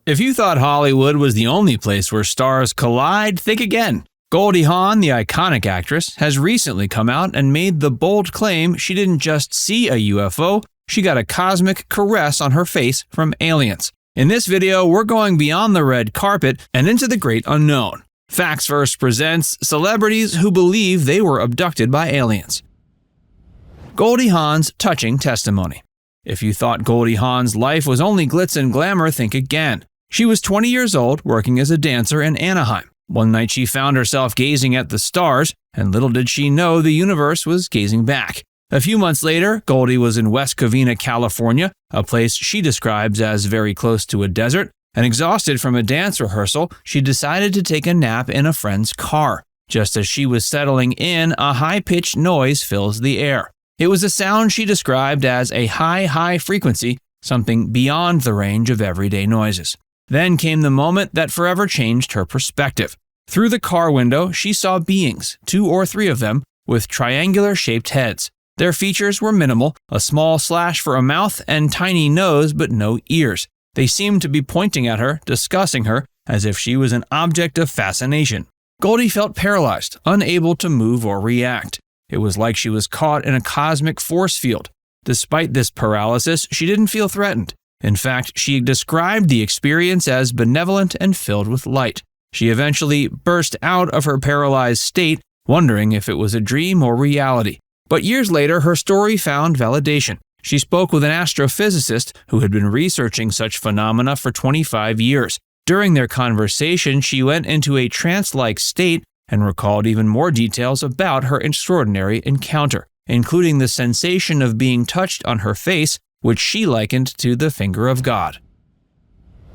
If you thought Hollywood was the only place where stars collide, think again. Goldie Hawn, the iconic actress, has recently come out and made the bold claim she didn't just see a UFO, she got a cosmic caress on her face from aliens. In this video, we're going beyond the red carpet and into the great unknown. Facts First presents celebrities who believe they were abducted by aliens. Goldie Hawn's touching testimony. If you thought Goldie Hawn's life was only glitz and glamour, think again. She was 20 years old, working as a dancer in Anaheim. One night she found herself gazing at the stars, and little did she know the universe was gazing back. A few months later, Goldie was in West Covina, California, a place she describes as very close to a desert, and exhausted from a dance rehearsal, she decided to take a nap in a friend's car. Just as she was settling in, a high-pitched noise fills the air. It was a sound she described as a high frequency, something beyond the range of everyday noises. Then came the moment that forever changed her perspective. Through the car window, she saw beings, 2 or 3 of them, with triangular-shaped heads. Their features were minimal, a small slash for a mouth and tiny nose but no ears. They seemed to be pointing at her, discussing her, as if she was an object of fascination. Goldie felt paralyzed, unable to move or react. It was like she was caught in a cosmic force field. Despite this paralysis, she didn't feel threatened. In fact, she described the experience as benevolent and filled with light. She eventually burst out of her paralyzed state, wondering if it was a dream or reality. But years later, her story found validation. She spoke with an astrophysicist who had been researching such phenomena for 25 years. During their conversation, she went into a trance-like state and recalled even more details about her extraordinary encounter, including the sensation of being touched on her face, which she likened to the finger of God.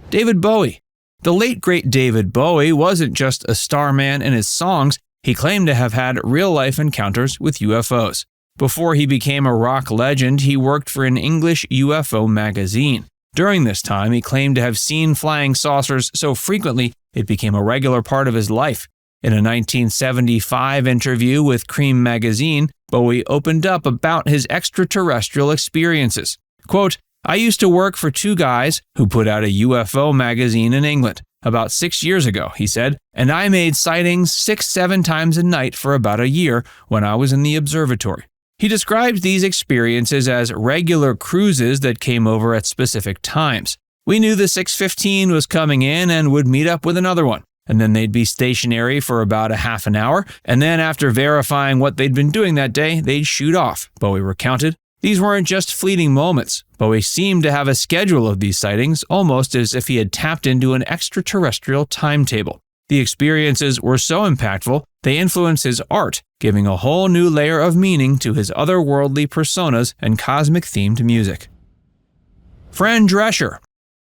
David Bowie. The late great David Bowie wasn't just a starman in his songs, he claimed to have had real-life encounters with UFOs. Before he became a rock legend, he worked for an English UFO magazine. During this time, he claimed to have seen flying saucers so frequently it became a regular part of his life. In a 1975 interview with Cream magazine, Bowie opened up about his extraterrestrial experiences. Quote, "I used to work for 2 guys who put out a UFO magazine in England about 6 years ago," he said, "and I made sightings 6-7 times a night for about a year when I was in the observatory." He describes these experiences as regular cruises that came over at specific times. "We knew the 6:15 was coming in and would meet up with another one, and then they'd be stationary for about a half an hour, and then after verifying what they'd been doing that day, they'd shoot off," Bowie recounted. These weren't just fleeting moments. Bowie seemed to have a schedule of these sightings, almost as if he had tapped into an extraterrestrial timetable. The experiences were so impactful, they influenced his art, giving a whole new layer of meaning to his otherworldly personas and cosmic-themed music. Fran Drescher.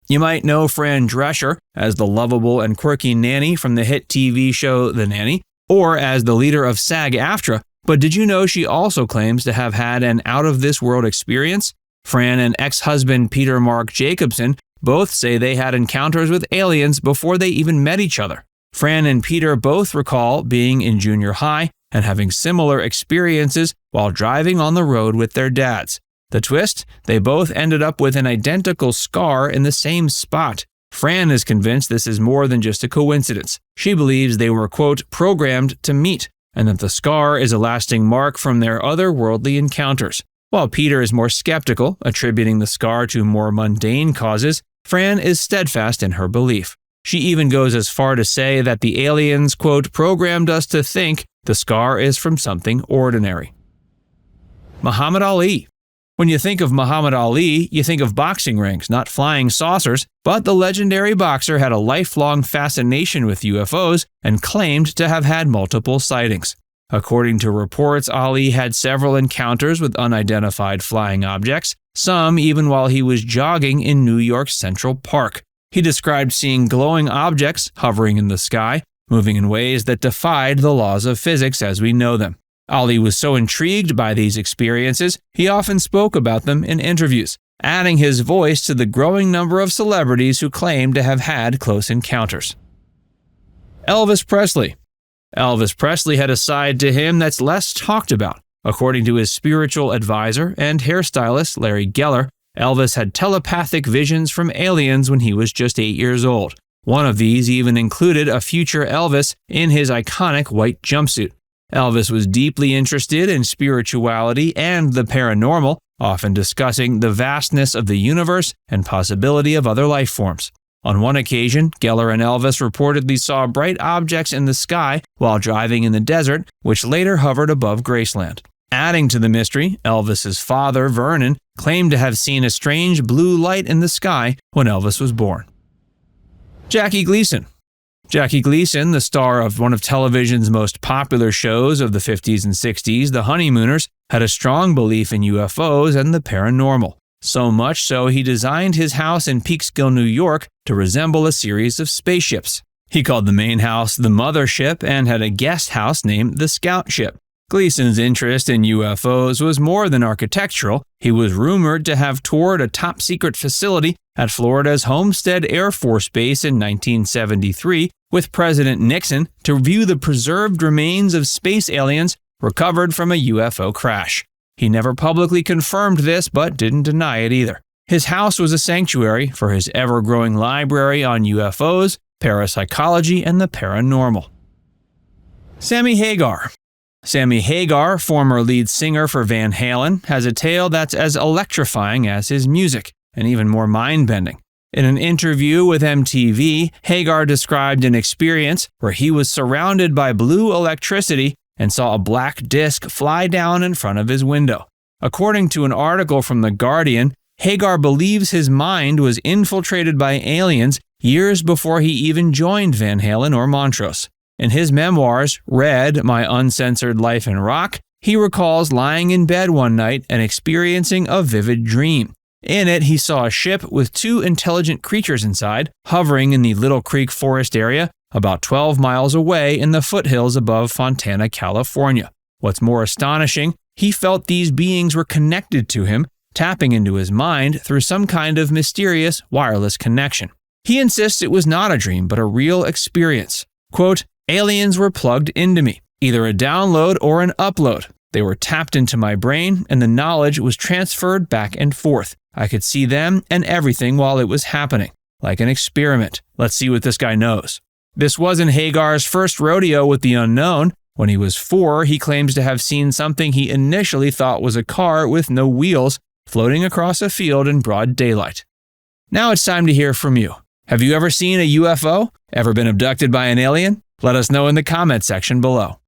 You might know Fran Drescher as the lovable and quirky Nanny from the hit TV show The Nanny, or as the leader of SAG-AFTRA, but did you know she also claims to have had an out-of-this-world experience? Fran and ex-husband Peter Marc Jacobson both say they had encounters with aliens before they even met each other. Fran and Peter both recall being in junior high and having similar experiences while driving on the road with their dads. The twist? They both ended up with an identical scar in the same spot. Fran is convinced this is more than just a coincidence. She believes they were, quote, programmed to meet, and that the scar is a lasting mark from their otherworldly encounters. While Peter is more skeptical, attributing the scar to more mundane causes, Fran is steadfast in her belief. She even goes as far to say that the aliens, quote, programmed us to think the scar is from something ordinary. Muhammad Ali. When you think of Muhammad Ali, you think of boxing rings, not flying saucers, but the legendary boxer had a lifelong fascination with UFOs and claimed to have had multiple sightings. According to reports, Ali had several encounters with unidentified flying objects, some even while he was jogging in New York's Central Park. He described seeing glowing objects hovering in the sky, moving in ways that defied the laws of physics as we know them. Ali was so intrigued by these experiences, he often spoke about them in interviews, adding his voice to the growing number of celebrities who claimed to have had close encounters. Elvis Presley. Elvis Presley had a side to him that's less talked about. According to his spiritual advisor and hairstylist Larry Geller, Elvis had telepathic visions from aliens when he was just 8 years old. One of these even included a future Elvis in his iconic white jumpsuit. Elvis was deeply interested in spirituality and the paranormal, often discussing the vastness of the universe and possibility of other life forms. On one occasion, Geller and Elvis reportedly saw bright objects in the sky while driving in the desert, which later hovered above Graceland. Adding to the mystery, Elvis's father, Vernon, claimed to have seen a strange blue light in the sky when Elvis was born. Jackie Gleason. Jackie Gleason, the star of one of television's most popular shows of the 50s and 60s, The Honeymooners, had a strong belief in UFOs and the paranormal. So much so he designed his house in Peekskill, New York to resemble a series of spaceships. He called the main house the Mothership and had a guest house named the Scout Ship. Gleason's interest in UFOs was more than architectural. He was rumored to have toured a top-secret facility at Florida's Homestead Air Force Base in 1973 with President Nixon to view the preserved remains of space aliens recovered from a UFO crash. He never publicly confirmed this, but didn't deny it either. His house was a sanctuary for his ever-growing library on UFOs, parapsychology, and the paranormal. Sammy Hagar. Sammy Hagar, former lead singer for Van Halen, has a tale that's as electrifying as his music, and even more mind-bending. In an interview with MTV, Hagar described an experience where he was surrounded by blue electricity and saw a black disc fly down in front of his window. According to an article from The Guardian, Hagar believes his mind was infiltrated by aliens years before he even joined Van Halen or Montrose. In his memoirs, Red, My Uncensored Life in Rock, he recalls lying in bed one night and experiencing a vivid dream. In it, he saw a ship with 2 intelligent creatures inside, hovering in the Little Creek Forest area, about 12 miles away in the foothills above Fontana, California. What's more astonishing, he felt these beings were connected to him, tapping into his mind through some kind of mysterious wireless connection. He insists it was not a dream, but a real experience. Quote, aliens were plugged into me, either a download or an upload. They were tapped into my brain, and the knowledge was transferred back and forth. I could see them and everything while it was happening. Like an experiment. Let's see what this guy knows. This wasn't Hagar's first rodeo with the unknown. When he was 4, he claims to have seen something he initially thought was a car with no wheels floating across a field in broad daylight. Now it's time to hear from you. Have you ever seen a UFO? Ever been abducted by an alien? Let us know in the comment section below.